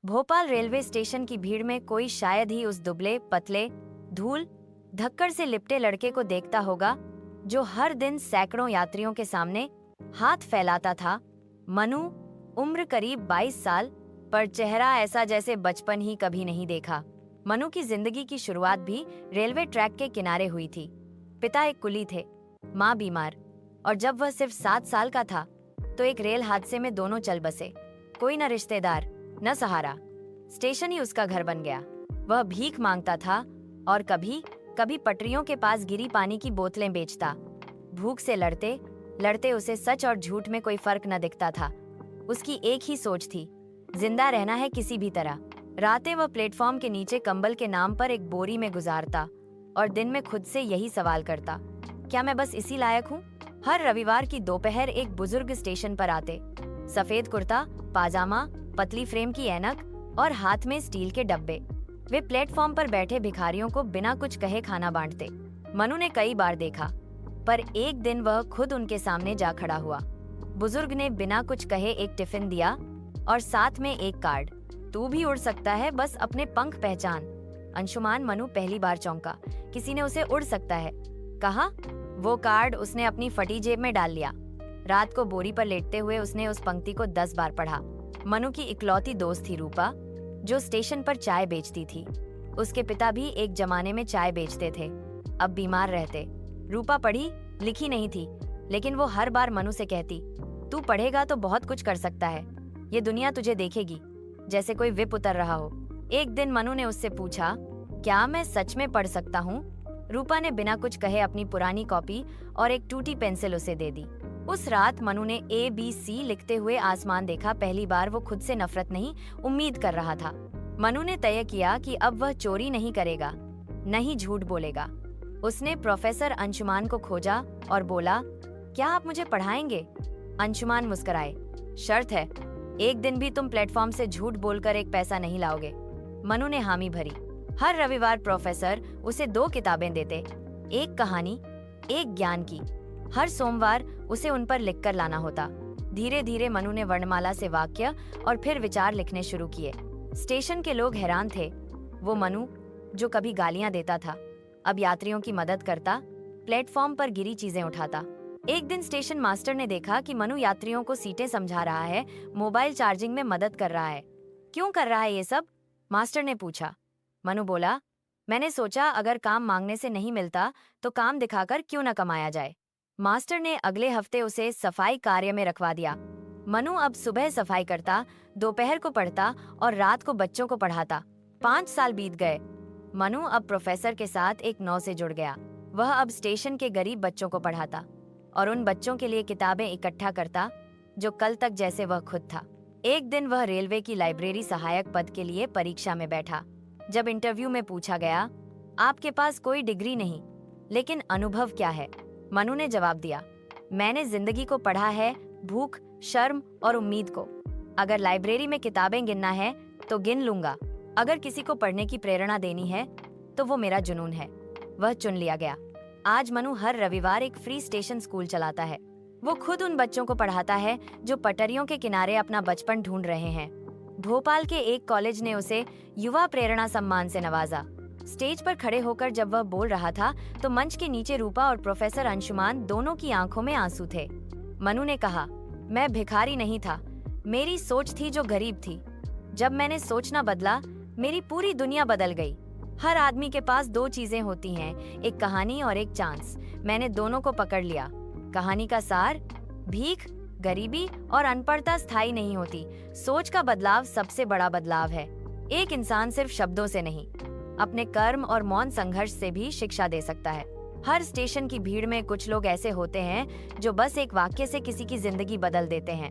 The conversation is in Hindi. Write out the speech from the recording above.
भोपाल रेलवे स्टेशन की भीड़ में कोई शायद ही उस दुबले पतले धूल धक्कड़ से लिपटे लड़के को देखता होगा जो हर दिन सैकड़ों यात्रियों के सामने हाथ फैलाता था। मनु, उम्र करीब 22 साल, पर चेहरा ऐसा जैसे बचपन ही कभी नहीं देखा। मनु की जिंदगी की शुरुआत भी रेलवे ट्रैक के किनारे हुई थी। पिता एक कुली थे, माँ बीमार, और जब वह सिर्फ 7 साल का था तो एक रेल हादसे में दोनों चल बसे। कोई न रिश्तेदार न सहारा, स्टेशन ही उसका घर बन गया। वह भीख मांगता था और कभी कभी पटरियों के पास गिरी पानी की बोतलें बेचता। भूख से लड़ते लड़ते उसे सच और झूठ में कोई फर्क न दिखता था। उसकी एक ही सोच थी, जिंदा रहना है किसी भी तरह। रातें वह प्लेटफॉर्म के नीचे कंबल के नाम पर एक बोरी में गुजारता और दिन में खुद से यही सवाल करता, क्या मैं बस इसी लायक हूँ? हर रविवार की दोपहर एक बुजुर्ग स्टेशन पर आते, सफेद कुर्ता पाजामा, पतली फ्रेम की ऐनक और हाथ में स्टील के डब्बे। वे प्लेटफॉर्म पर बैठे भिखारियों को बिना कुछ कहे खाना बांटते। मनु ने कई बार देखा, पर एक दिन वह खुद उनके सामने जा खड़ा हुआ। बुजुर्ग ने बिना कुछ कहे एक टिफिन दिया और साथ में एक कार्ड, तू भी उड़ सकता है, बस अपने पंख पहचान। अंशुमान मनु पहली बार चौंका। किसी ने उसे उड़ सकता है कहा? वो कार्ड उसने अपनी फटी जेब में डाल लिया। रात को बोरी पर लेटते हुए उसने उस पंक्ति को 10 बार पढ़ा। मनु की इकलौती दोस्त थी रूपा, जो स्टेशन पर चाय बेचती थी। उसके पिता भी एक जमाने में चाय बेचते थे, अब बीमार रहते। रूपा पढ़ी लिखी नहीं थी, लेकिन वो हर बार मनु से कहती, तू पढ़ेगा तो बहुत कुछ कर सकता है, ये दुनिया तुझे देखेगी, जैसे कोई विप उतर रहा हो। एक दिन मनु ने उससे पूछा, क्या मैं सच में पढ़ सकता हूँ? रूपा ने बिना कुछ कहे अपनी पुरानी कॉपी और एक टूटी पेंसिल उसे दे दी। उस रात मनु ने ABC लिखते हुए आसमान देखा। पहली बार वो खुद से नफरत नहीं, उम्मीद कर रहा था। मनु ने तय किया कि अब वह चोरी नहीं करेगा, नहीं झूठ बोलेगा। उसने प्रोफेसर अंशुमान को खोजा और बोला, क्या आप मुझे पढ़ाएंगे? अंशुमान मुस्कुराए, शर्त है, एक दिन भी तुम प्लेटफॉर्म से झूठ बोलकर एक पैसा नहीं लाओगे। मनु ने हामी भरी। हर रविवार प्रोफेसर उसे 2 किताबें देते, एक कहानी, एक ज्ञान की। हर सोमवार उसे उन पर लिखकर लाना होता। धीरे धीरे मनु ने वर्णमाला से वाक्य और फिर विचार लिखने शुरू किए। स्टेशन के लोग हैरान थे। वो मनु, जो कभी गालियां देता था, अब यात्रियों की मदद करता, प्लेटफॉर्म पर गिरी चीजें उठाता। एक दिन स्टेशन मास्टर ने देखा कि मनु यात्रियों को सीटें समझा रहा है, मोबाइल चार्जिंग में मदद कर रहा है। क्यों कर रहा है ये सब? मास्टर ने पूछा। मनु बोला, मैंने सोचा अगर काम मांगने से नहीं मिलता तो काम दिखाकर क्यों न कमाया जाए। मास्टर ने अगले हफ्ते उसे सफाई कार्य में रखवा दिया। मनु अब सुबह सफाई करता, दोपहर को पढ़ता और रात को बच्चों को पढ़ाता। 5 साल बीत गए। मनु अब प्रोफेसर के साथ एक नाव से जुड़ गया। वह अब स्टेशन के गरीब बच्चों को पढ़ाता और उन बच्चों के लिए किताबें इकट्ठा करता जो कल तक जैसे वह खुद था। एक दिन वह रेलवे की लाइब्रेरी सहायक पद के लिए परीक्षा में बैठा। जब इंटरव्यू में पूछा गया, आपके पास कोई डिग्री नहीं, लेकिन अनुभव क्या है? मनु ने जवाब दिया, मैंने जिंदगी को पढ़ा है, भूख, शर्म और उम्मीद को। अगर लाइब्रेरी में किताबें गिनना है तो गिन लूंगा। अगर किसी को पढ़ने की प्रेरणा देनी है तो वो मेरा जुनून है। वह चुन लिया गया। आज मनु हर रविवार एक फ्री स्टेशन स्कूल चलाता है। वो खुद उन बच्चों को पढ़ाता है जो पटरियों के किनारे अपना बचपन ढूंढ रहे हैं। भोपाल के एक कॉलेज ने उसे युवा प्रेरणा सम्मान से नवाजा। स्टेज पर खड़े होकर जब वह बोल रहा था तो मंच के नीचे रूपा और प्रोफेसर अंशुमान दोनों की आंखों में आंसू थे। मनु ने कहा, मैं भिखारी नहीं था, मेरी सोच थी जो गरीब थी। जब मैंने सोचना बदला, मेरी पूरी दुनिया बदल गई। हर आदमी के पास 2 चीजें होती हैं, एक कहानी और एक चांस। मैंने दोनों को पकड़ लिया। कहानी का सार, भीख, गरीबी और अनपढ़ता स्थायी नहीं होती। सोच का बदलाव सबसे बड़ा बदलाव है। एक इंसान सिर्फ शब्दों से नहीं, अपने कर्म और मौन संघर्ष से भी शिक्षा दे सकता है। हर स्टेशन की भीड़ में कुछ लोग ऐसे होते हैं जो बस एक वाक्य से किसी की जिंदगी बदल देते हैं।